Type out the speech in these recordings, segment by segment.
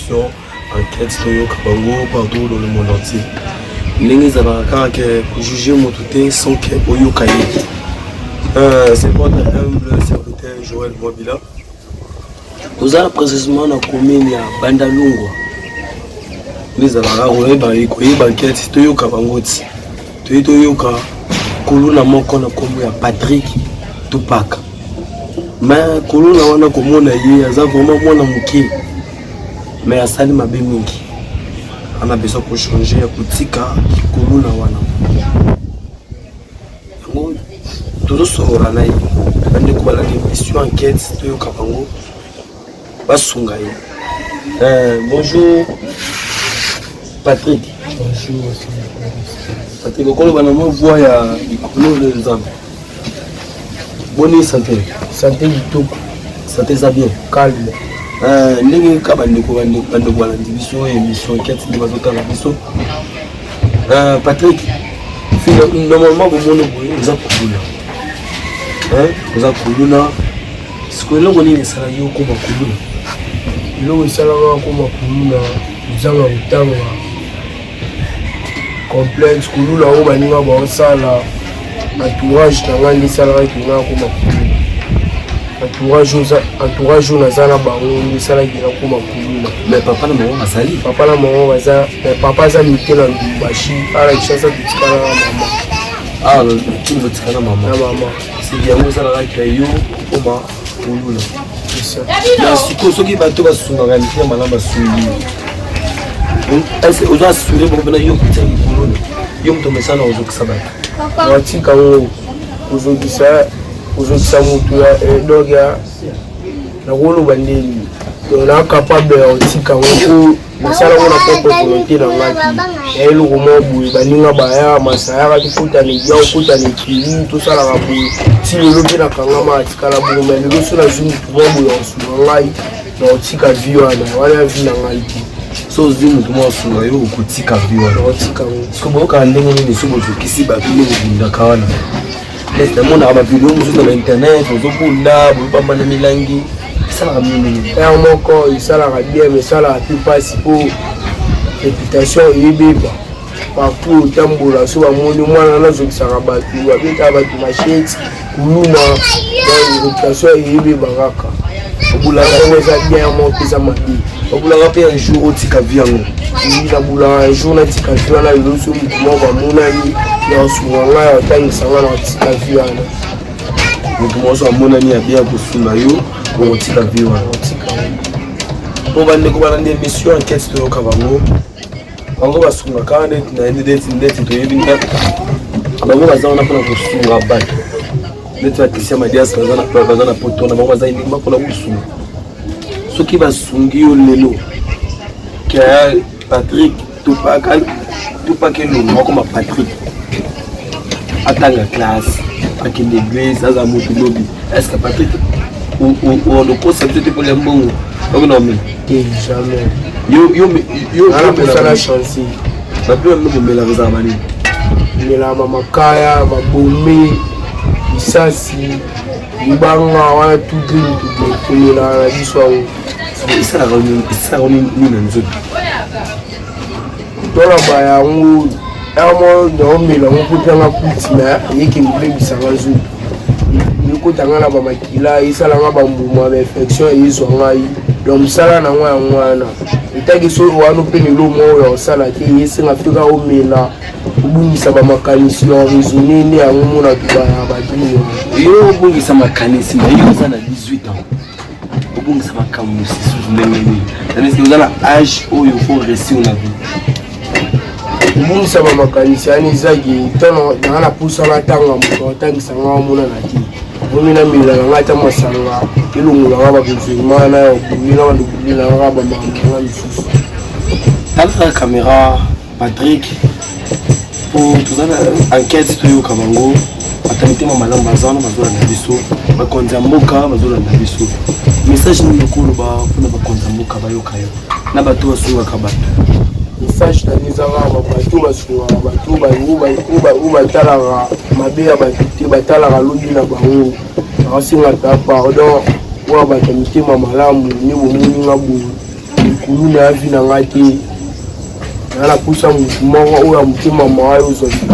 émission enquête Toyo Kabango partout dans le monde entier. N'engez pas que juger mon tout sans que Oyo Kaye. C'est votre humble serviteur Joël Mwabila. Nous allons précisément dans la commune de Bandalungwa. Nous allons regarder enquête Toyo Kabango. Toyo Ka Kuluna moko na kombo ya Patrick Tupac. Mais Kuluna wana komona ye aza vraiment mwana muke. Mais asali mabe mingi. On a besoin pour changer kutika Kuluna wana. Ngo todo sora na ye. Bande ko bala émission enquête Toyo Kabango. Basunga ye. Bonjour Patrick. Bonjour. Patrick, quand on a mon voix à les hommes. Bonne santé. Santé du tout. Santé ça bien. Calme. N'engagez pas de voir la division et émission enquête de votre émission. Patrick, normalement vous avez vous avez Kuluna. Ce que l'on connaît les salariés comme Kuluna. L'eau est salarié comme Kuluna. Nous avons un temps complexe. Kuluna au Baninga Bansala. Entourage dans les salariés qui n'ont comme Kuluna. Entourage aux Nazala Baron, les salariés qui n'ont comme Kuluna. Mais papa n'a pas sali. Papa n'a pas sali. Mais papa a mis dans le bachi. À la chasse de Tikana maman. Ah, qui veut Tikana maman? Maman. C'est bien vous salariés qui ayent au bas Kuluna. C'est ça. Mais si vous avez tout basé sur la réalité, madame basé. Est-ce que vous avez assuré pour venir yo petit Kuluna? Yo mtombe sana uzo sabata. Watika uzokisa mutu ya dog ya na wolo bandeli na capable otika ngo masala wona poko volonté na ngati ya eloko mobu baninga baya masaya ka tukuta ni ya okuta ni kili to sala ka bu ti lobe na kangama atikala bu mais le so la zungu mobu ya osu ngai na otika vio na wala vina ngai so zimu tumosunga yo kutika vio na otika sikobo ka ndenge ni subo tukisi ba vile nginda kawana les monde aba vidéo sur na internet ozokunda bopamba na milangi sala ka mingi ya moko isala ka bien mais sala plus passe pour réputation yebeba partout tambola so ba moni mwana na zokisaka batu babeta batu machete kuluna réputation yebeba kaka obula ka za bien mo pesa mabi obula ka pe un jour otika viango ni la bula un jour na tika via na lo so mo ba mona ni ya suwanga ya tangi sanga na tika via na mutu mo so mona ni ya bien kusuna yo o tika via tika po bande ko balande émission enquête Toyo Kabango bango basunga ka na ndeti to yebinga bango bazana pona kusunga bande ndeti atisia madias bazana potona bango bazana ndima pona kusunga soki basungi yo lelo kia Patrick Tupac lo moko ma Patrick atanga classe akende église aza mutu lobi est-ce que Patrick ou le concept pour les mbongo non mais jamais yo ala pesa la chance ba peu no mela za mani mela mama kaya babombe isasi libanga wana tout green la biswa ça la ni na nzoto dola baya ngu amo no mela ngokutanga kuti na yeke mbebisa ngazu nikutanga na bamakila isala nga bambuma ba infection izwa ngai lo msala na ngwana itaki so wanu pene lo mo ya sala ke yesi ngafika omela ubungisa bamakanisi ya rezonene ya ngomona tubaya badini yo ubungisa makanisi na yo za na 18 ans ubungisa makanisi suzulengeni c'est uzala âge oyo faut réussir na vie ubungisa bamakanisi ani zaki tano na pusa na tanga mo tangisa ngomona na ti omina mila ngata masanga ilungu la baba kuzimana ya kubina wa kubina wa baba mama misusu tala caméra Patrick pour tout ça enquête Toyo Kabango atamite mama lamba zana bazola na biso ba konza mboka bazola na biso message ni lokolo ba kuna ba konza mboka ba yokayo na bato basunga ka bato message taniza ba bato basunga bato ba tala mabe ya bato batala lobi na bango asinga ta pardon wa batamite mama lamu ni bomuni ngabu kuluna ya vi na ngai te na pusa mutu moko oyo motema mawa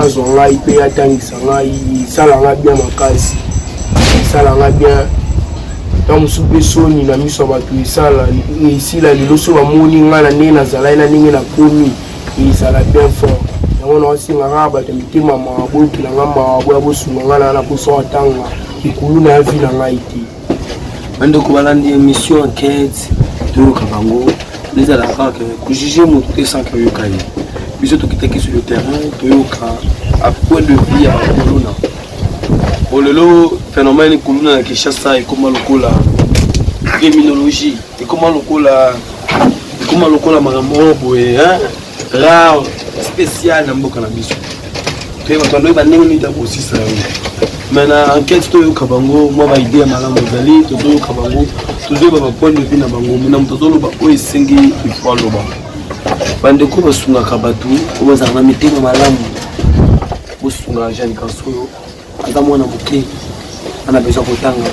azwa ngai mpe atangisa ngai esala ngai bien makasi esala ngai bien ta mosusu mpe soni na miso ya bato esila lelo so bamoni ngai na ndenge nazalai na ndenge nakomi ezala bien fort yango naosinga ngai bato mitema mawa boyokela ngai mawa boya bosunga ngai na posa watanga ekulu na ya vi na ngai te bandeko balandi émission enquête toyoka bango ezalaka kaka kojuge moto te sans ke oyoka ye biso tokitaki sur le terrain toyoka à point de vue ya kuluna olelo phénomène kuluna na Kinshasa ekoma lokola criminologie ekoma lokola makambo boye rare spécial na mboka na biso pe bato aloyi bandenge nini takosisa yango mais na enquête toyoka bango mwa baide ya malamu ezali tozoyoka bango tozoyeba bapoint de vue na bango mina moto azoloba oyo esengi ifo aloba bandeko basungaka bato oyo bazalaka na mitema malamu bosunga Jeanne Kansoyo aza mwana moke ana besoin kotanga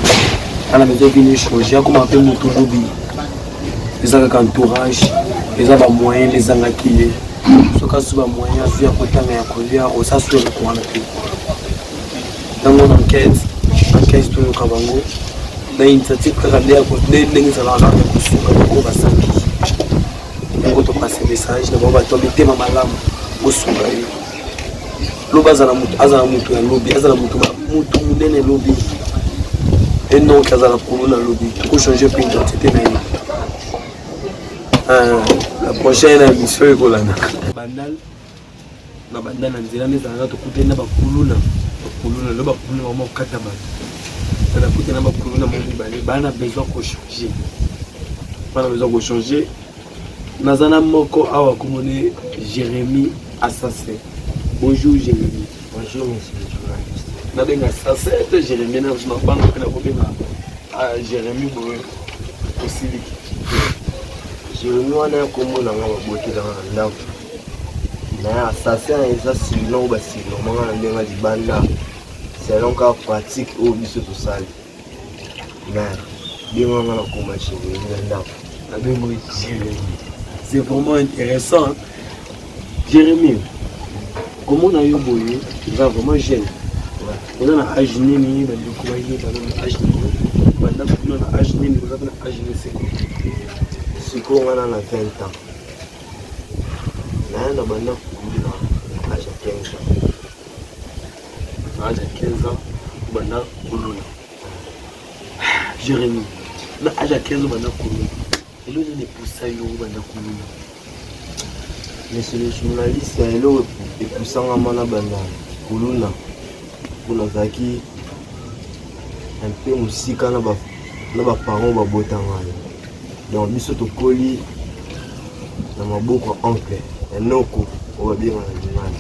ana besoin vini échanger akoma mpe moto lobi eza kaka entourage eza bamoyen ezangaki ye soki azwi bamoyen azwi ya kotanga ya kolia osasu elekwana te ntango na enquête toyoka bango na initiative kaka ndenge ezalaka kaka ya kosunga bango basangi yango topase message na bango bato mitema malamu bosunga ye lobi azala moto ya lobi azala moto monene lobi enonke azala kuluna lobi tokochange mpe identité na ye la prochaine émission ekolanda bandal na nzela nezalaka tokute na bakuluna lo bakuluna mama okata bato nakute na bakuluna mo mibale bana besoin kochanger naza na moko awa komone Jérémy Assassin. Bonjour Jérémy. Bonjour monsieur le journaliste. Nabenga Assassin te Jérémy na banga pe na kobenga Jérémy boye osiliki. Jérémy wana komona nga babotela na ndako na Assassin eza silon basilo manga na ndenga libanda selon ka pratique oyo biso tosali na bingo nga na koma Jérémy na ndako nabengo Jérémy. C'est vraiment intéressant. Jérémy, comment on a eu boye, tu vas vraiment jeune. On a un âge nini, on a un âge nini, on a un âge nini, on a un âge nini, c'est quoi? C'est quoi on a 20 ans. On a un âge à 15 ans. Âge à 15 ans, on a un Jérémy, on a âge à 15 ans, on a un et là, on est poussé à y mais c'est le journaliste et poussant à mana banda kuluna kuna zaki un peu musika na ba parents ba botanga donc biso to koli na maboko oncle enoko o bien na journal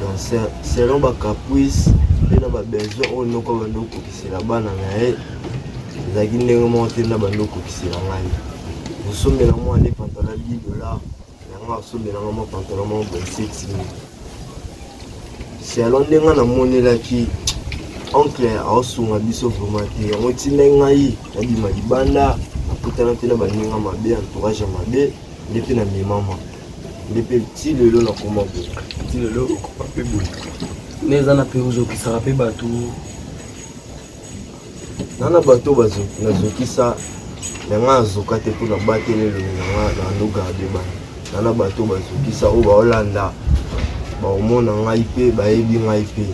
donc selon ba caprice et na ba besoin o noko ba ndoko kisela bana na e zaki ndenge monte na ba ndoko kisela ngani usomela mwa ne pantalon $10 asomela nga mwa pantalon mwa 27 000 selon ndenge namonelaki oncle aosunga biso vraimen te yango ntina ngai nabima libanda nakutana mpe na baninga mabe entourage ya mabe nde mpe na mimama nde mpe ti lelo nakoma boye ti lelo okoma mpe boye nde eza na mpe ozokisaka mpe bato nana bato nazokisa nanga azoka te mpo nabatela elongi nanga na ndoka ya bebana nana bato bazokisa oyo baolanda baomona ngai mpe bayebi ngai mpe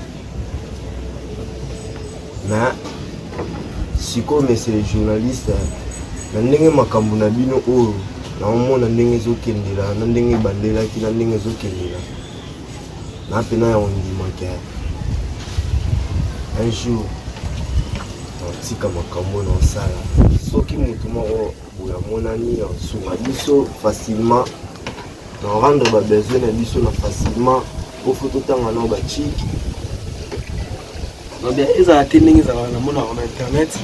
na sikoyo monsieur le journaliste na ndenge makambo na bino oyo naomona ndenge ezokendela na ndenge ebandelaki na ndenge ezokendela na mpe na ya ondimaki un jour naotika makambo naosala soki motu moko boye amonani asunga biso facilement na rendre ba besoin na biso na facilement po faut totanga na ba chiki na bien ezala te ndenge ezalaka na monaka na internet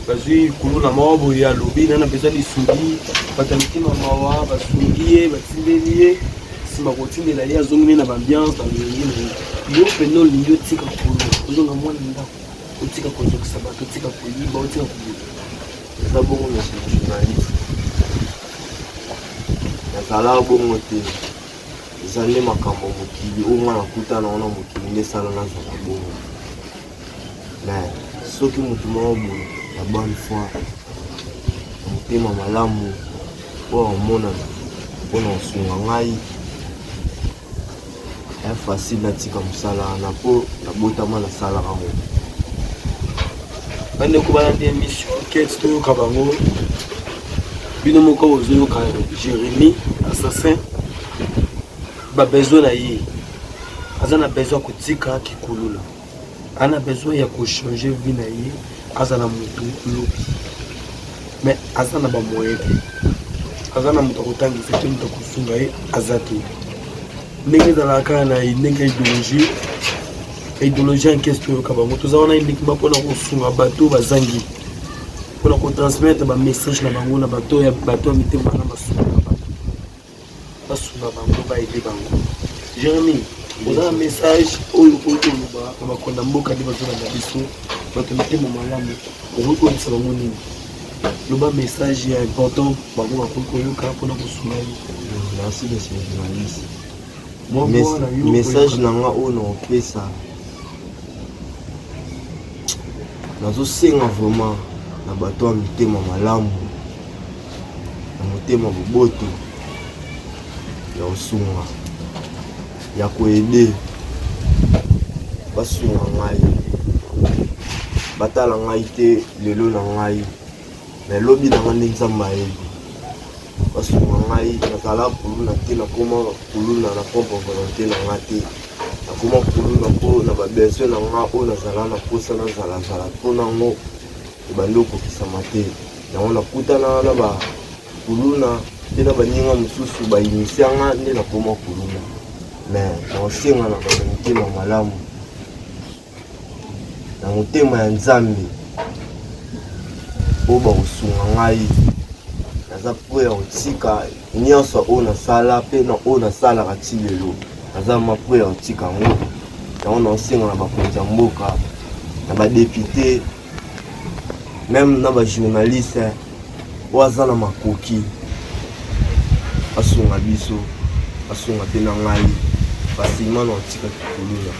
bazwi kuluna mawa boye alobi nana besoin lisungi bato ya mitima mawa basungi ye batindeli ye nsima kotindela ye azongi na baambiance balongi na ye yo pene olingi otika kolo ozonga mwana ndako otika kozokisa bato otika koyiba otika koyiba eza bongo monsieur journaliste azala bongo te eza nde makambo mokili oyo nga nakutana wana mokili nde esala nazala bongo mais soki motu moko boye ya bonne foi motema malamu oyo amonana mpona kosunga ngai ya facile natika mosala wana mpo nabotama nasalaka ngo bandeko balandi émission enquête toyoka bango bino moko bozoyoka Jérémie assassin babesoin na ye aza na besoin ya kotika kikulula ana besoin ya kochange vie na ye aza na motu lobi mais aza na bamoyen te aza na moto akotangisa te moto akosunga ye aza te ndenge ezalaka na ndenge idéologie en question toyoka bango toza wana uniquement mpona kosunga bato bazangi mpona kotransmettre bamessage na bango na bato ya mitema na basunga bango baede bango. Jérémie, oza na message oyo oloba na bakonda mboka nde bazolanda biso bato mitema malamu okoki koyebisa bango nini loba message ya important bango bakoki koyoka mpona kosunga ye? Merci monsieur le journaliste. Message na nga oyo naopesa nazosenga vraiment na bato ya mitema malamu na motema boboto ya kosunga ya koede basunga ngai batala ngai te lelo na ngai na elobi na nga nde nzambe ayebi basunga ngai nazala kuluna te nakoma kuluna na propre volonté na nga te nakoma kuluna mpo na babesoin na nga oyo nazala na posa nazalazala mpo nango ebandi okokisama te yango nakutana na bakuluna mpe na baninga mosusu bainisie nga nde nakoma kuluna mais naosenga na bato mitema malamu na motema ya nzambe oyo bakosunga ngai naza po ya kotika nyonso oyo nasala mpe na oyo nasalaka ti lelo naza mapo ya kotika yango yango naosenga na bakonzi ya mboka na badepute meme na bajournaliste oyo aza na makoki asunga biso asunga mpe na ngai facilement na kotika kikuluna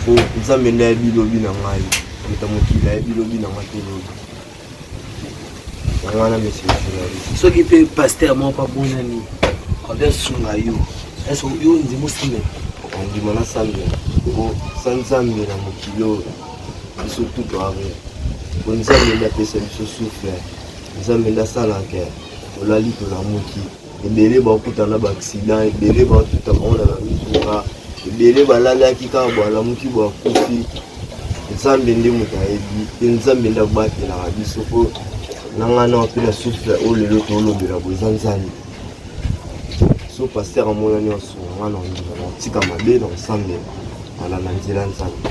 po nzambe nde ayebi lobi na ngai moto mokili ayebi lobi na nga te lobi wana monsieur le journaliste. Soki mpe paster moko abonani abesunga yo eso yo nzima osambela ondima nasambela po sa nzambe na mokili oyo biso tuto ave po nzambe nde apesa biso souffle nzambe nde asalaka tolali tolamuki ebele bakutana baaccident ebele batuta bango na bamituka ebele balalaki kaka balamuki bakufi nzambe nde moto ayebi mpe nzambe nde abatelaka biso po nanga na wapela souffle oyo lelo toolobela boza nzambe so paster amonani osunga nga na ondima na otika mabe na osambela ala na nzela nzambe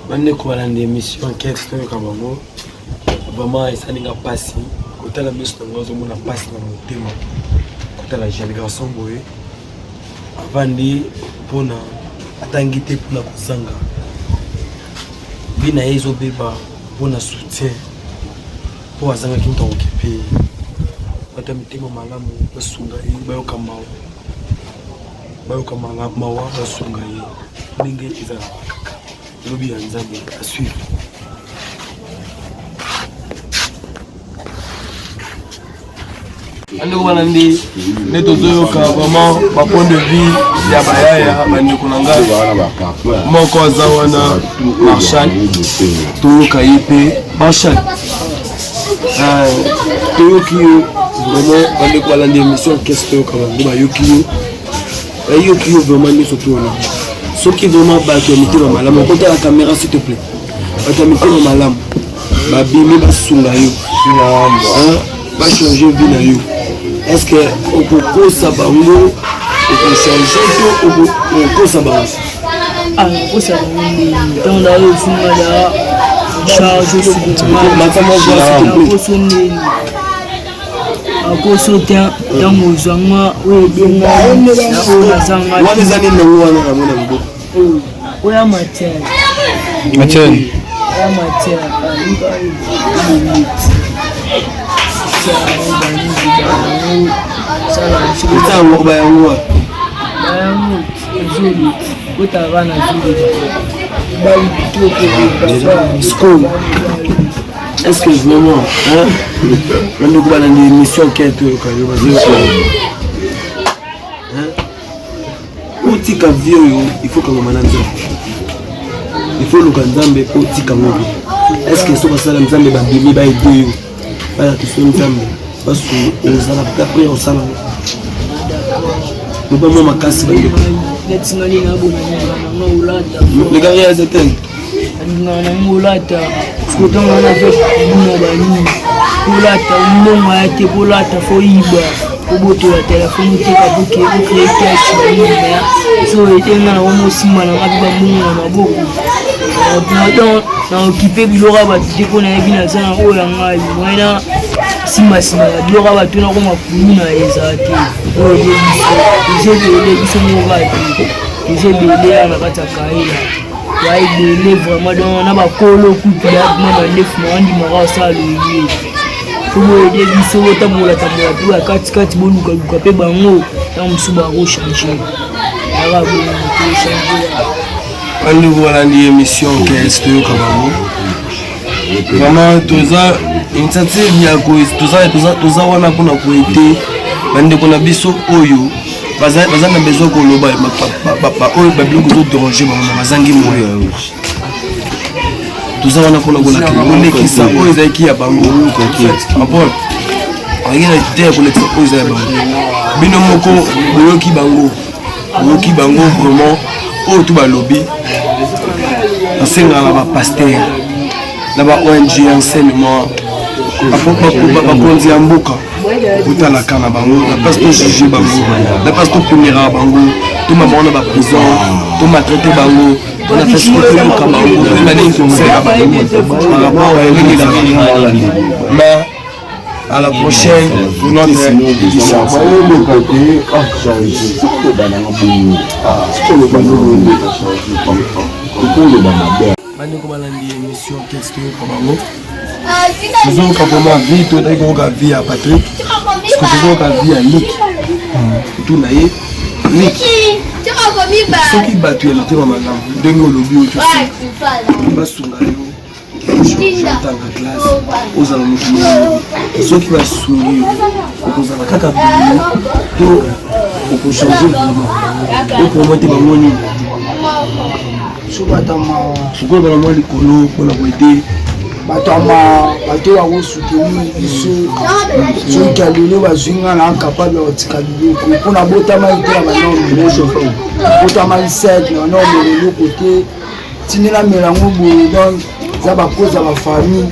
bandeko balanda émission enquête toyoka bango vraiment esalinga mpasi kotala miso na ngo azomona mpasi na motema kotala jeune garçon boye avandi mpona atangi te mpona kozanga vi na ye ezobeba mpona soutien mpo azangaki moto akokipe bato ya mitema malamu basunga ye bayoka mawa basunga ye ndenge ezalaka kaka lobi ya nzambe asuivre. Andeko balandi nde tozoyoka vraiment ba point de vue ya bayaya bandeko na ngai moko aza wana Marshal toyoka ye mpe Marshal toyoki yo vraiment bandeko balandi émission kese toyoka bango bayoki yo vraiment nyonso tona soki vraiment bato ya mitema malamu okota la caméra s'il te plaît bato ya mitema malamu babimi basunga yo bachange vie na yo est-ce que okokosa bango okochange to okokosa bango okosa bango ndeni ntango nayofunga na charge akoso ndeni akoso te ntango ozwanga oyo ebenga na oyo nazanga wana eza nini nango wana namona mboka oya matière oya matière Ça on va y avoir. School. Excuse-moi, hein? On nous parle d'une émission qui est Otika vieux, il faut que l'on il faut le Kanzambe Otika Mobi. Est-ce que ce que ça Nzambe va bénir va aider voilà tout ce Nzambe parce que on s'en a après on s'en a nous pas moi ma casse les gars réalisateurs na mulata skutanga na fait buna bani mulata umonga yake bulata foiba kuboto ya telefoni tika buke buke cash bani so etenga na womo simba na mabiba mungu na maboko donc na occupé bilora ba diko na yebina sana oya ngai mwana simba bilora ba tuna ko makuluna ezate oyo de biso ngati j'ai belé na kata kaila ouais belé vraiment dans na ba kolo coupe là na ba ndefu na ndi mara sala yi pour aider biso tamola pour la kati boluka luka pe bango ta musuba ko changer ara bo ko changer un nouveau lundi émission qu'est-ce que Kabango vraiment toza initiative ya ko toza wana kuna ko été bande ko na biso oyo baza na besoin ko loba oyo ba biloko zo déranger ba na bazangi moyo toza wana kuna ko la kisa oyo za ki ya bango apol ayina te ko le oyo za bango bino moko boyoki bango vraiment oyo to ba lobby asenga na ba pasteur na ba ONG enseignement ba konzi ya mboka kutala kana bango na pas to juger bango na pas to punir bango to maman na ba prison to maltraiter bango to na fait ko to ka bango to na ni conseil par rapport à une mais à la prochaine pour notre édition. Bandeko balandi émission qu'est-ce que Kabango nous avons vraiment vie tout est qu'on a vie à Patrick ce que nous avons vie à Nick tout naïe Nick ce qui battu elle était maman dengo lobby au tout va sunga yo j'entends la classe aux amis ce qui va sourire aux amis kaka to pour changer vraiment pour monter mamoni soki bana mwa likolo mpona koete bato bakosoutenir biso soki alelo bazwi nga na incapable ya kotika biloko mpona botama ete na banorme botama lisete na banorme leloko te tindela melango boye donc eza bakozi ya bafamille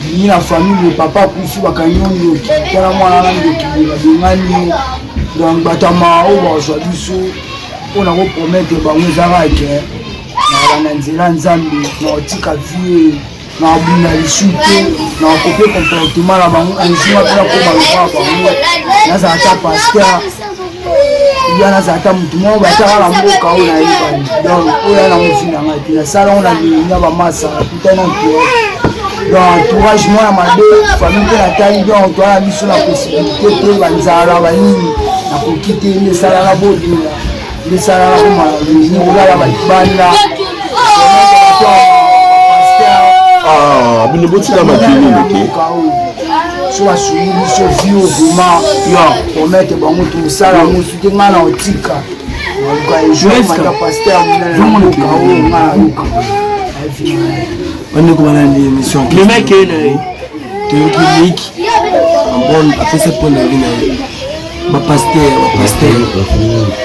bini na famille papa akufi bakangi ndoki mpona mwana na ndoki babengani donc batama oyo bazwa biso mpona kopromettre bango ezaka ke na nzela nzambe na kotika vie na kobunda lisu te na kokope comportement na bango onzima mpona koma lokola bango nazala ata paster ya nazala ata motu moko bataka na mboka oyo nayebani donc oyo ya na mofina ngai te nasala ngo na lilinga bamasa putana mpe donc entourage mwana mabe famille mpe natali donc toala biso na possibilité te banzala banini nakoki te nde esalaka bodula nde esalaka komalani kolala balibanda bino botika makili ke so basuli biso vio vraiment yo promete bango tosala mosu te ngai na otika naluka ejoimata paster monanaoka oyo ngai naluka bandeko balandi émission le mec est là toyoki liki bon apesa mpona eli na ye bapaster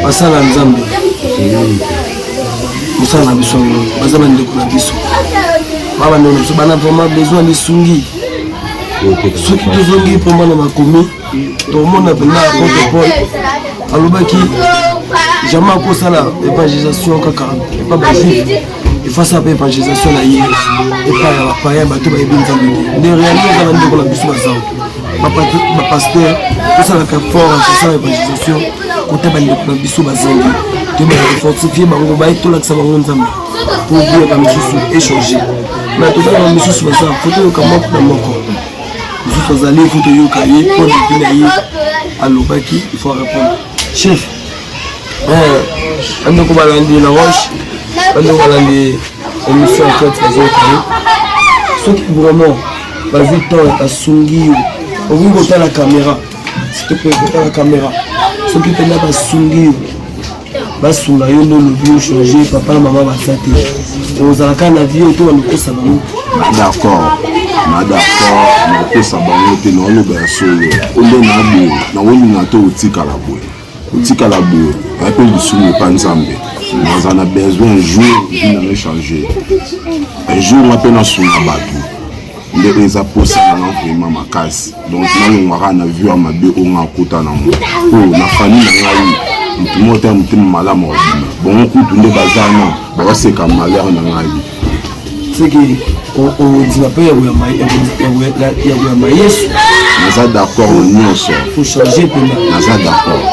basala nzambe mosala na biso baza bandeko na biso babandeko na biso bana vraiment besoin lisungi soki tozongi mpo na makomi tomona mpena apôtre Paul alobaki jamais akosala évangélisation kaka epa bajuif efasa mpe évangélisation na ye epa ya bapaya bato bayebi nzambe te nde réalité eza bandeko na biso bazao bapaster tosalaka fort tosala évangélisation kota bandeko na biso bazangi toyebaka kofortifie bango baye tolakisa bango nzambe po biyoka misusu échange na tozala misusu bazala fo toyoka moko na moko Vous allez vous donner au cahier pour deviner à l'obaki, il faut répondre. Chef, on va aller la roche, on va aller émission en fait les autres. Ce qui vraiment vas-y toi à Sungi, on vous voter la caméra. S'il te plaît, voter la caméra. Ce qui te là à Sungi. Basunga yo ndo lobby changer papa maman va ça te ozala kana vie autour de ko sabango d'accord na ko sabango te no lo ba so ole na bo na woni na to utika la boy un peu de sous pas nzambe nous en a besoin un jour qui n'a changer un jour on peut na suna batu les aposés na vraiment makasi donc na ngwa na vie ma be o ngakuta na mo na famille na ngai mutumote mutima malamu bon kutu nde bazana baseka malheur na ngai c'est que on dit pas ya maïs naza d'accord on so faut changer pena naza d'accord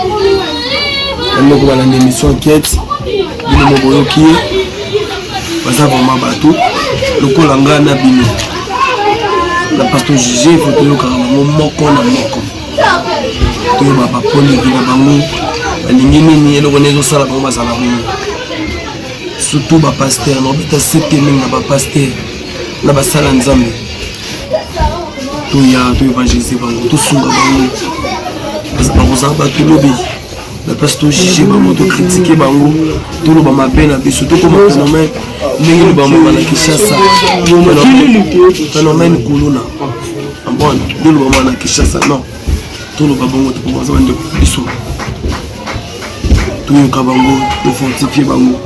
on ko bala émission enquête bino moboyoki baza vraiment bato lokola ngana bino la pato juger faut que yoka moko na moko to ba poni vina bango nini eloko nezosala bango bazala bongo surtout bapasteur nobeta seteming na bapasteur na basala nzambe toya toévangélise bango tosunga bango bakozala bato lobi na place tojuge bango tokritike bango toloba mabe na biso tokoma phénomène ndenge lobamoma na Kinshasa phénomène kuluna ambona nde lobamoma na Kinshasa non toloba bango tokobaza bandeko biso toyoka bango tofortifie bango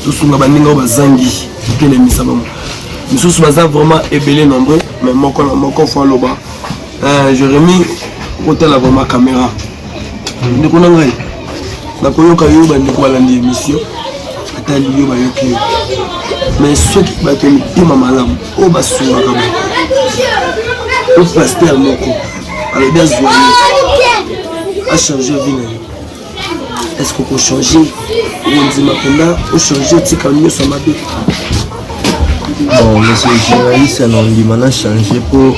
tosunga baninga bazangi totelemisa bango misusu baza vraiment ebele nombreux mais moko na moko fo aloba Jérémy kotala vraiment caméra ndeko na ngai nakoyoka yo bandeko balandi émission atali yo bayoki yo mais soki bato mitima malamu oyo basungaka bango o pasteur moko alobi azwa yo achange vie na yo. Est-ce qu'on peut changer? On dit maintenant, on changer, tu as mieux ça m'a dit. Bon, monsieur le journaliste, on dit maintenant changer pour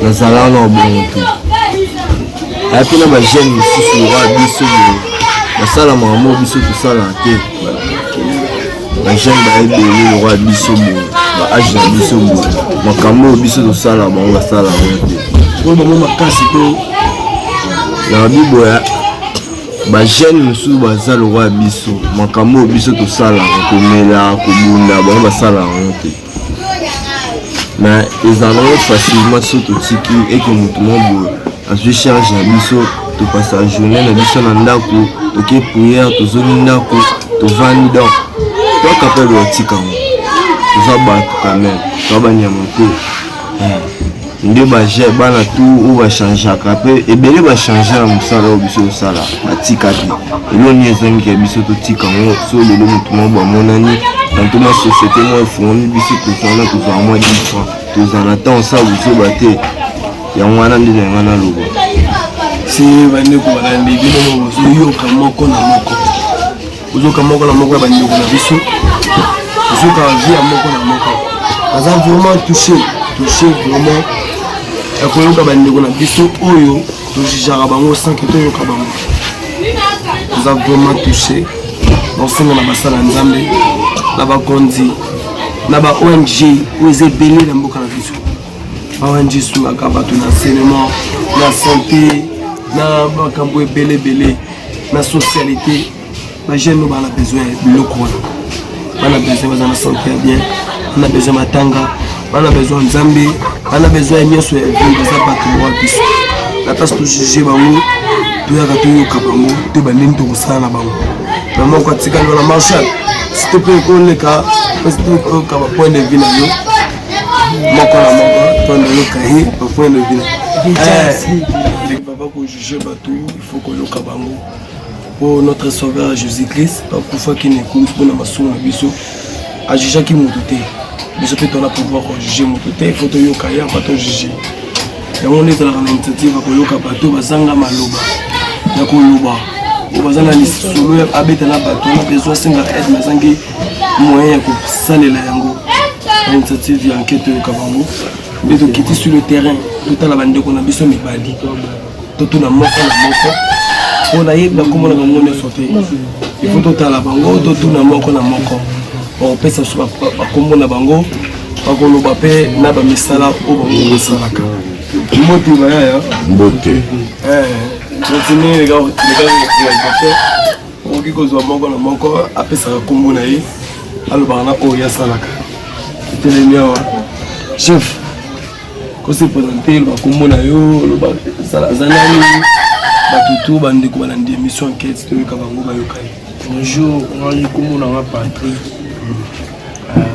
nous allons en bon tout. Et puis, on a jeune ici sur le roi Bissou. La salle à maman, Bissou, tout ça là. La jeune va être le roi Bissou. La âge de Bissou. Ma camo, Bissou, tout ça là, on va ça là. On va me casser tout. La Bible, ba jeune musu baza le roi biso makambo biso to sala ko mela ko bunda ba sala honte mais ils en facilement surtout tiki et que mutu mo a se charge biso to passer la journée na biso na ndako to ke prière to zoni ndako to vandi donc to capable de tika to za ba quand même to ba nyama ko nde baje bana tout ou va changer après et belé va changer na musala o biso sala batika ti eloni ezangi ke biso to tika ngo so lelo mutu mo ba monani dans toute la société moi fourni biso to sala to za moi 10 francs to za na temps ça biso baté ya mwana ndi na ngana lobo si bande ko balandi bino mo yoka moko na moko uzoka moko na moko bande ko na biso uzoka via moko na moko aza vraiment touché vraiment akoyoka bandeko na biso oyo tojijaka bango sans que toyoka bango nous avons vraiment touché basenga na basala nzambe na bakonzi na ba ONG oyo eza ebele na mboka na biso ba ONG sungaka bato na enseignement na santé na makambo ebele na socialité bajeune oyo bana besoin biloko wana bana besoin baza na santé ya bien bana besoin matanga bana besoin nzambe bana besoin nyonso ya vie baza bato mwa biso na place tojuge bango toyaka toyoka bango to bandeni tokosala na bango mais moko atikali wana marshal s'il te plaît koleka toyoka bapoint de vie na yo moko na moko toyoka ye bapoint de vie na papa kojuge bato il faut koyoka bango pour notre sauveur Jésus-Christ bakufaki na ekulu mpona masumu na biso ajujaki moto te biso mpe tona pouvoir kojuge moto te il faut toyoka ye apa tojuge yango nde ezalaka na initiative akoyoka bato bazanga maloba ya koloba oyo baza na lisolo abetela bato na besoin asenga aide nazangi moyen ya kosalela yango na initiative ya enquête oyoka bango Mais tu quittes sur le terrain, tout à la bande qu'on a besoin de bali. Tout na moko. On a eu la commune on est sorti. Il faut tout à la bango, tout na moko. On peut ça sur la commune na bango. Bakolo bape na ba misala o bango salaka. Mbote baya. Mbote. Continue les gars. On dit qu'on soit moko après ça commune na yi. Alors bana o ya salaka. C'était le mien. Chef. Quand c'est présenté le commune na yo le ba zanani batutu bande ko bana des missions enquête de kabango ba yokai. Bonjour, on est commune na Patrick.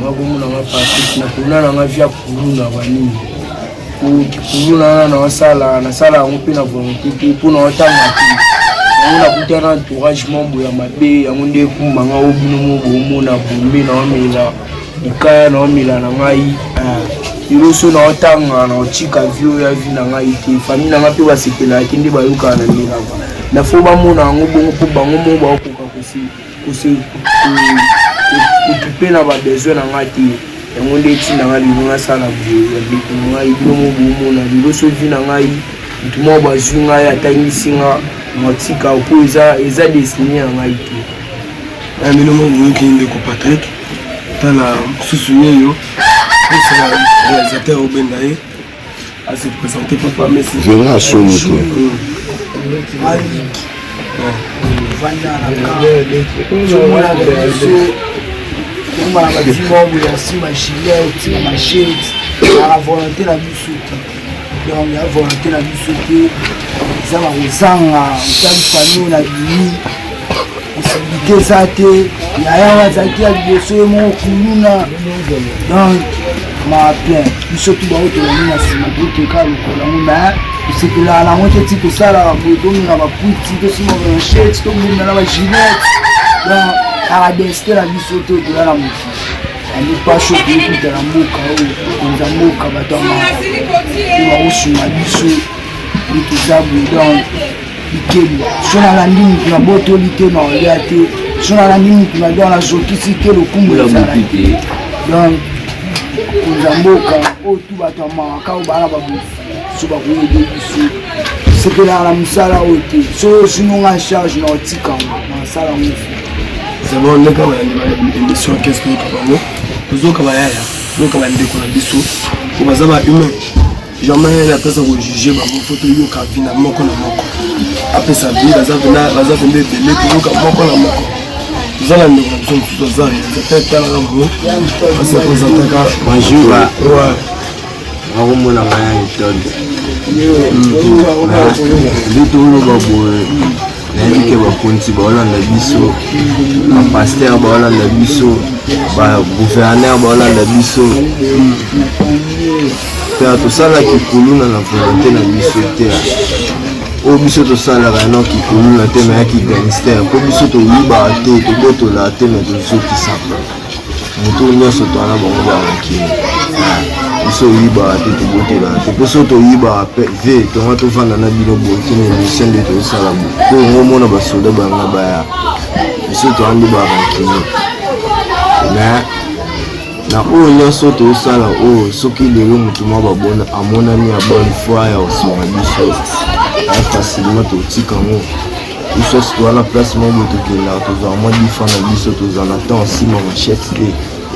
Mabomu na Patrick na kuna na via kuluna bani. Kuluna na sala on pe na volonté pour na otanga ti. On a kutana entourage mambo ya mabe ya monde kumanga obino mo bomo na bombe na omela. Ikaya na omela na ngai. Iloso na otanga na ochika vio ya vi na ngai te. Famille na ngape basepela kinde bayuka na mela. Na fo ba mo na ngobongo po bango mo ba okoka kusi occupé na ba besoin na ngati ya monde ti na ngali nga sala bu ya bitu ngai bino mo bomo na liboso vi na ngai bitu mo ba zunga ya tangisi nga motika ko eza destiné na ngai ti mino mo ngi inde ko Patrick tala susunye yo c'est le réalisateur Obendaye à se présenter papa merci verra son micro on a dit ma gilet, ma machette, la volonté la bisouté. Donc la volonté la bisouté, ça va aux ans, ça famille la vie. Possibilité ça té, il y a un zaki à biso mon kuluna. Donc ma plein, surtout dans autre ligne à ma route car le colon c'est que là la moitié type ça là pour donner la pouti de si mon machette, tout le monde na la gilet. Donc à la destinée la bisoto de la mouche. Elle n'est pas choquée de la mouka ou de la mouka batama. Il va aussi ma biso. Il tout ça dans l'ikelu. Sur la ligne qui va botter l'ikelu en réalité. Sur la ligne qui va dans la zoki si que le kumbu la salade. Donc pour la mouka ou tout batama quand on va la babou. Sur la rue de biso. C'est que là la musala oté. Sinon on charge dans tika dans sala mousse. C'est bon, on est quand même une émission qu'est-ce que nous avons. Nous avons quand même des conditions. Nous avons humain. Jamais la personne va juger ma photo yo ka vina moko na moko. Après ça vie, la za vende de l'été ka moko na moko. Nous allons nous sommes tous là, c'est peut-être là ngo. Parce que présenter ka bonjour. Ouais. On mo na ngaya itondo. Bitu lo babo. Nayebike bakonzi baolanda biso bapaster baolanda biso bagouverneur baolanda biso mpe tosalaki kuluna na volonté na biso te oyo biso tosalaka no kikuluna te me yaki gangster mpo biso toyibaka te tobotolaka te me tozokisaka moto nyonso toana bango bakakini biso oyibaka te tobotelaka te mpo so toyibaka mpe ve tonga tovanda na bino boye te na émission nde tozosala bo mpo ongo omona basoda banga baya biso toandi bakakini me na oyo nyonso tozosala oyo soki lelo motu mwa babona amonani ya bonne foi ya osonga biso aya facilement totika ngo biso si towana place moko tokendaka tozala mwa difa na biso tozala na temps nsima machete te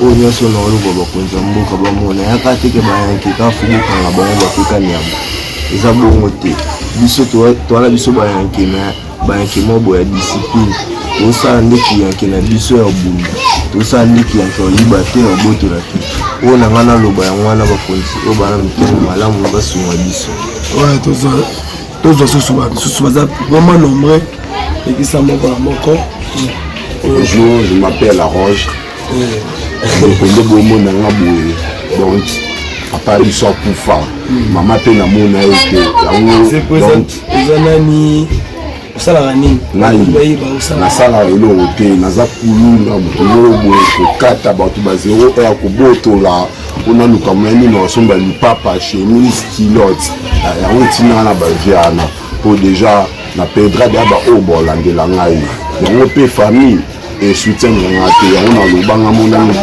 oyo nyonso na oloba bakonzi ya mboka bamona yaka teke bayanke kafubukanga bango bapeka nyama eza bongo te biso towana biso bayanke na bayanke mwa boye ya discipline tosala ndeki yanke na biso ya bunda tosala ndeki yanke oliba te na obotola te oyo na ngai naloba yango wana bakonzi oyo bana mitemo malamu basunga biso tozwa susu baza vraiment nombreux ekisa moko na moko. Bonjour, je m'appelle Roche. Nde bomona nga boye donc papa biso akufa mama mpe namona ye te yango eza nani osalaka nini nasalaka eloko te naza kuluna moto moko boye kokata bato bazero ya kobotola mpona lukambo ya nini basomba lipapa chemise kilote yango ntinaka na baviana mpo deja na pedrade ya baoyo baolandela ngai yango mpe famille et soutien ngate yango na lobanga monani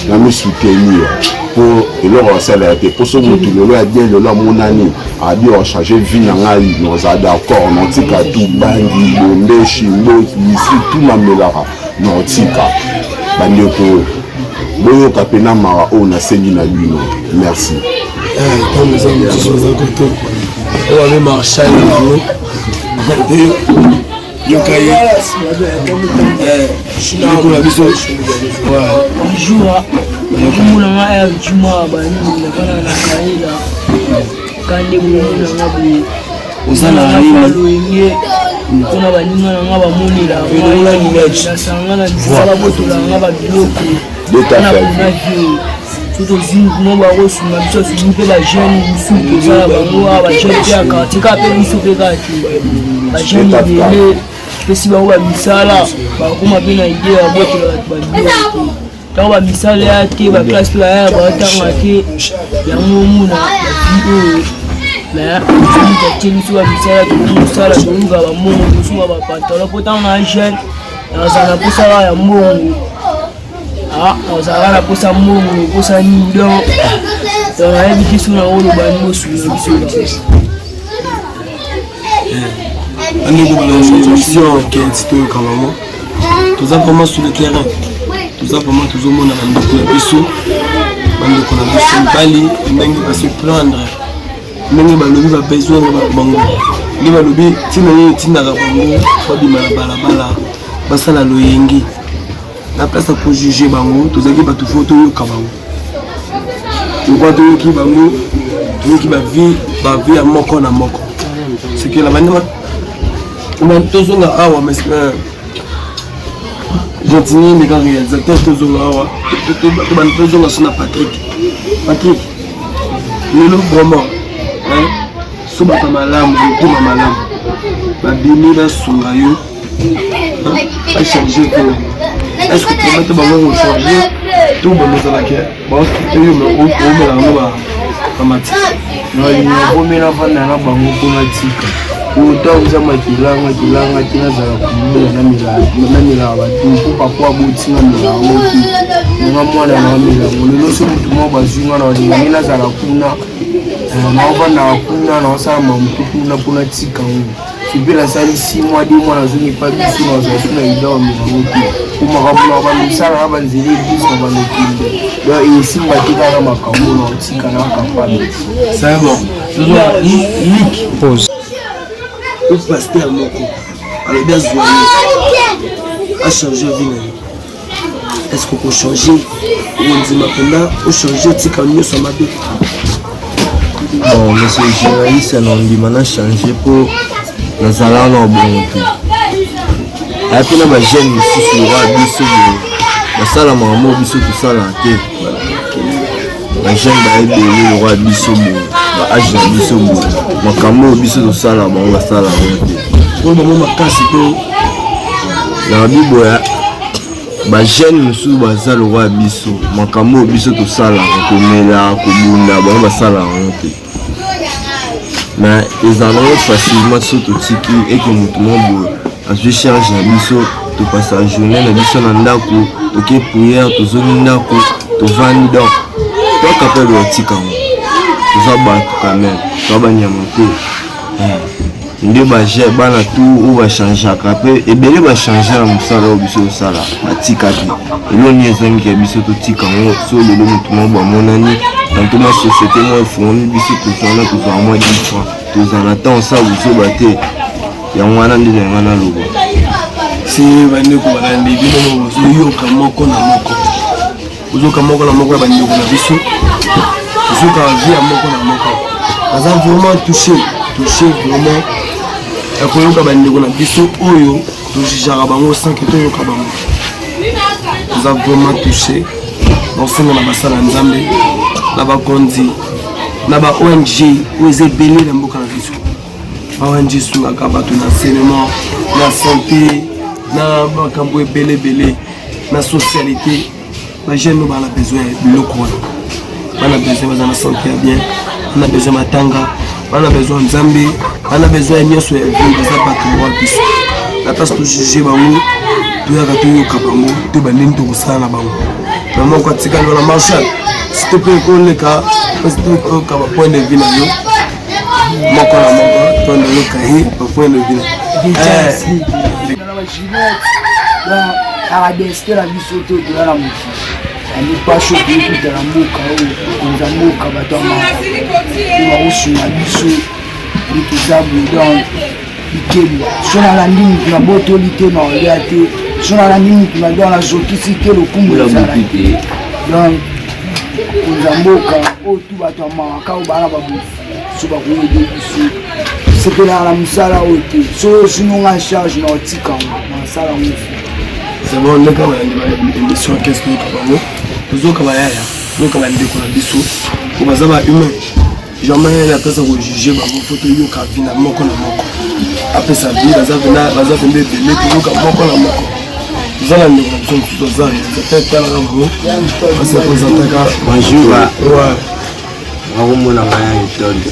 na mi soutenir pour eloko asala te pour so mutu lelo ya bien lelo monani abi o changer vie na ngai no za d'accord no tika tout bangi bombe chimbo ici tout mamelaka no tika bandeko boyoka pena mara o na sengi na bino merci comme les hommes qui sont à côté on avait Marshall Yokaye Shinakola biso bonjour kumuna nga ya juma bani na bana na kaila kande muna nga bu usana nini kuna baninga nga bamunira ngala ni match sangana sala botola nga ba biloko na tout aussi mo ba ko sunga biso sunga ba jeune musuku sala ba mo ba jeune ya katika pe biso pe kati ba jeune bele pesi ba ba misala ba kuma pe na idea ya botola ba biloko tant ba misala ya te ba classe la ya ba tanga te ya mumuna video na tini tu ba misala tu musala tu nga ba mongo tu ba pantalon pourtant na jeune na sana pusala ya mongo ozala posa mongo posa nido donc na yebi kisu na olo ba no su na biso Andi ko la mission qui est tout quand même tout simplement sur le terrain tout simplement tout le monde a bandeko biso bali ndenge ba se prendre ndenge ba lobi ba besoin ba bango ndi ba lobi tina ka bango ba bima na balabala basala loyengi la place pour juger bango tous les ba tout photo yo kabango tu vois tout qui bango tout qui ba vie à moko na moko c'est que la manière on tozonga awa mais gentiment les gars réalisateurs tozonga awa to ban tozonga sona Patrick lelo vraiment hein so ba malamu to malamu ba bimi ba sunga yo hein changer tout. Est-ce que tu peux me changer tout le monde à la guerre? Bon, tu peux me remettre à ma tête. Non, il n'y a pas de la fin de la banque. Autant que makilanga kilanga tina za kumela na mila watu kwa buti na mila wote nga mwana na mila lelo so mutu mo bazunga na wala za kuna na bana kuna na sama mutu kuna kuna tika ngo kibela sali 6 mois 2 mois na zuni pa biso na za kuna idao mila wote kuma kabula ba misala ba nzili biso ba lokinde do ici matika na makambo na tika na kapana c'est bon pause le pasteur moko alors bien joyeux a changé vie. Est-ce qu'on peut changer ou on dit maintenant on changer tika mieux ça m'a dit bon monsieur journaliste on dit maintenant changer pour nos allant au bon tout et puis na jeune ici sur le biso na sala mamo biso tout ça là té la jeune ba ebe le roi biso ba age biso makambo biso tout ça là bon la sala pour le moment makasi to na biboya ba jeune musu ba za le roi biso makambo biso tout ça là komela kobunda ba sala honte mais ils en ont facilement surtout tiki et que mutu mo je cherche biso to passe la journée na biso na ndako to ke prière to zoni ndako to vandi donc to kapelo tika mo to za ba quand même to ba nyama te ndio ba je bana tout ou va changer après et belé va changer na musala o biso sala atika ti elo ni ezangi ke biso to tika mo so le mutu mo ba monani dans toute la société moi fourni biso to sala to za moi 10 francs to za na temps ça biso ba te ya mwana ndi na ngana lobo si bande ko bana ndi bino zo yoka moko na moko uzoka moko na moko bande ko na biso uzoka via moko na moko aza vraiment touché vraiment akoyoka bande ko na biso oyo to jijara bango sans que to yoka bango nous avons vraiment touché dans ce na basala nzambe na ba konzi na ba ONG oze belé na mboka na biso ONG sungaka bato na enseignement na santé na makambo ebele na socialité ba jeune ba na besoin biloko wana bana besoin baza na santé ya bien bana besoin matanga bana besoin nzambe bana besoin nyonso ya vie baza bato mwa biso na place to juger bango toyaka toyoka bango te bandeni tokosala na bango mama moko atikali wana marshal s'il te plaît koleka parce que toyoka bapoint de vue na yo moko na moko tondeyoka ye bapoint de vue akadestela biso te tolala motu ani pasho toyekutela mboka oyo konza mboka bato bakosunga biso nde toza bodan ikeli so nalandi mutu na botoli te na olia te so nalandi mutu na don nazokisi te lokumbu ezala te donc konza mboka oyo tu bato amawaka oyo bana babosi so bakoyede biso sepelaka na mosala oyo te so osunonga charge na otikango na mosala mosu c'est bon ndeka émission qu'est-ce que bango tozoka bayaya tozoka bandeko na biso po baza bahumain jamais na pesa kojuge bango fo toyoka vi na moko na moko apesa vi baza pembe ebele toyoka moko na moko toza na ndeko na biso mosusu toza tetalaka bango basi akozataka bonjour akomona ngaya itondo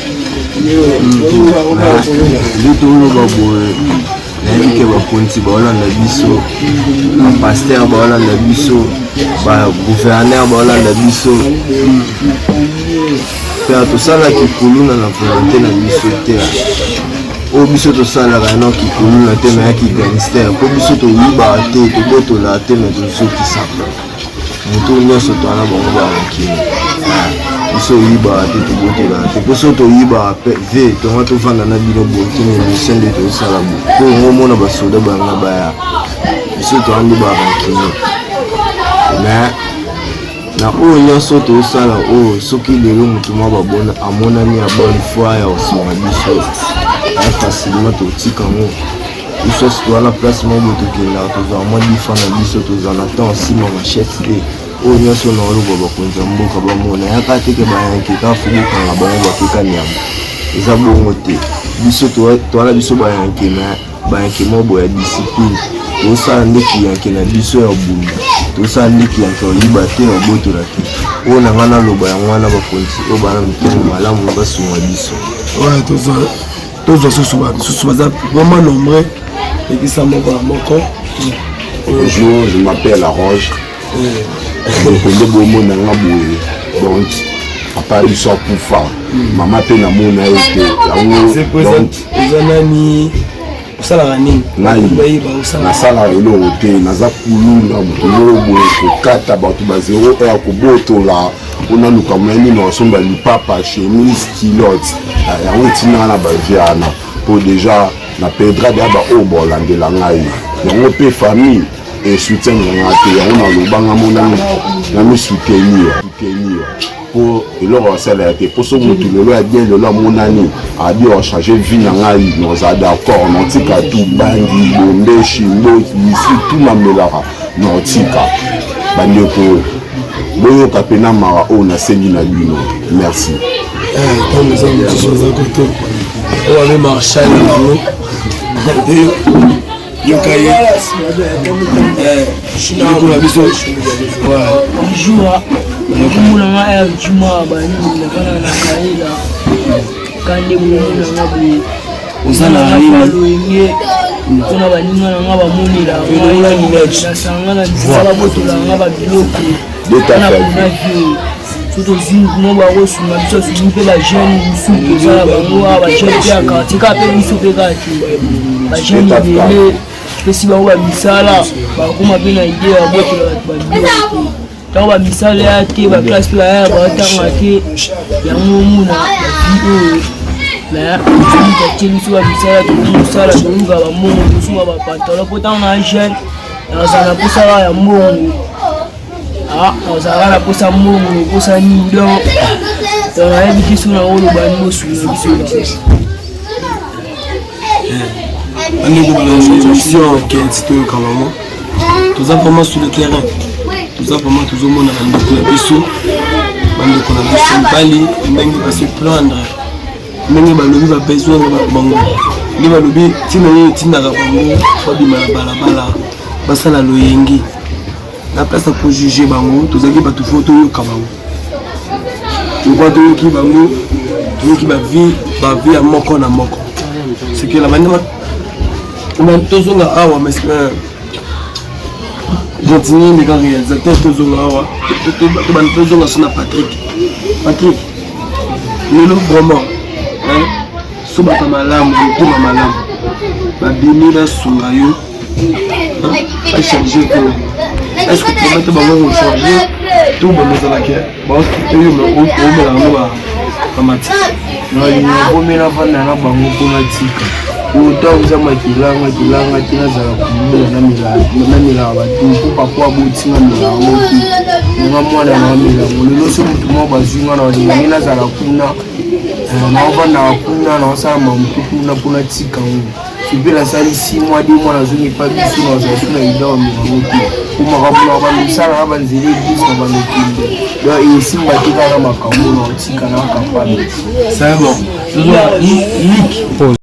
nde toloba boye nayebi ke bakonzi baolanda biso bapaster baolanda biso bagouverneur baolanda biso mpe tosalaki kuluna na volonté na biso te oyo biso tosalaka noki kuluna te mayaki gangster mpo biso toyibaka te tobotolaka te me tozokisaka moto nyonso toana bango bakokini biso oyibaka te tobotolaka te mpo so toyibaka mpe ve tonga tovanda na bino bokini émission nde tozosala bo mpo ngomona basoda banga baya biso toandi bakokini me na oyo nyonso tozosala oyo soki lelo motu mwa babona amonani ya bonne foi ya kosunga biso ya facilement totika ngo biso nyonso towana place moko tokendaka tozala mwa difa na biso tozala na temps nsima machete te oyo nyonso na oloba bakonza mboka bamona yaka teke bayanke kafubukanga bango bakekani yango eza bongo te biso towana biso bayanke me bayanke mobo ya discipline tosala ndeki yanke na biso ya bunda tosala ndeki yanke oliba te obotola te oyo na nga naloba yango wana bakonzi oyo bana mitemo malamu basunga biso tozwa susu baza vraiment nombreux ekisa moko na moko. Bonjour, je m'appelle Arrange. Le bomo na nga boye donc papa il sort pour faire maman pe na mona ete donc ezanani osala nini na sala elo te naza kulunga mutolo boye kokata bato ba 0 heure ko botola ona luka mweni na somba lipapa chemise culotte ya wetina na ba viana pour déjà na pedra de ba obolandela ngai yango pe famille et soutien na te yango na lobanga mona na mi soutenir pour eloko asala ya te po so motu lelo ya bien lelo amonani abi ochange vie na ngai noza d'accord notika tu bangi bombe shimbo lisi tu mamelaka notika bandeko boyoka pena mara oyo nasengi na bino merci. Oyo marshal yokaye shinakola biso bonjour nakomona nga ya juma banini nafana na kaila kande bomona nga boye osala loyenge mpona baninga na nga bamonela nasanga na nzela babotola nga babiloko na kuna vie so tozini kuna bakosunga biso asuni mpe bajeune mosusu tozala bango awa bajeune mpe ya quartier kaka mpe biso mpe kati bajeune ebele pesi bango bamisala bakoma mpe na ide ya botola bato babiloko ntango bamisala ya te baklasse mpe baya baotanga te yango omona bavi oyo nayatie biso bamisala tomosala toluka bamongo tosunga bapantalo mpo ntango na jeune nazala na posaka ya mbongo nazalaka na posa mbongo posa nini donc nayebi te so na oloba nini osunga biso bandeko balation kenti toyoka bango toza vraiment sur le terrain toza vraiment tozomona bandeko na biso mibali ndenge base plaindre ndenge balobi babesoin bango nde balobi ntina nini etindaka bango babima na balabala basala loyengi na place ya kojuge bango tozalaki bato fo toyoka bango lokwa toyoki bango toyoki bavi ya moko na moko sekela bandema tozonga awa Gentilly, les gars, réalisateur Tozongawa, Tozonga son Patrick. Patrick, le vraiment, soba kamalam, beaucoup mamalam, ma béni la sourayo, a changé tout. Est-ce que tu peux mettre changer tout le monde dans la guerre? Bon, tu peux me remettre à Mati. Non, il n'y a pas de la fin de la banque. Autant za makilanga tina za kumula na mila watu kwa buti na mila wote nga mwana na mila lelo so mutu mo bazinga na ndingina za kuna na vana kuna na sama mutu kuna kuna tika ngo kibela sali si mwa di mwana zuni pa biso na za kuna idawa mila wote kuma kabula ba misala abanzili biso ba lokinde do isimba tika na makambo na tika na kapani c'est bon.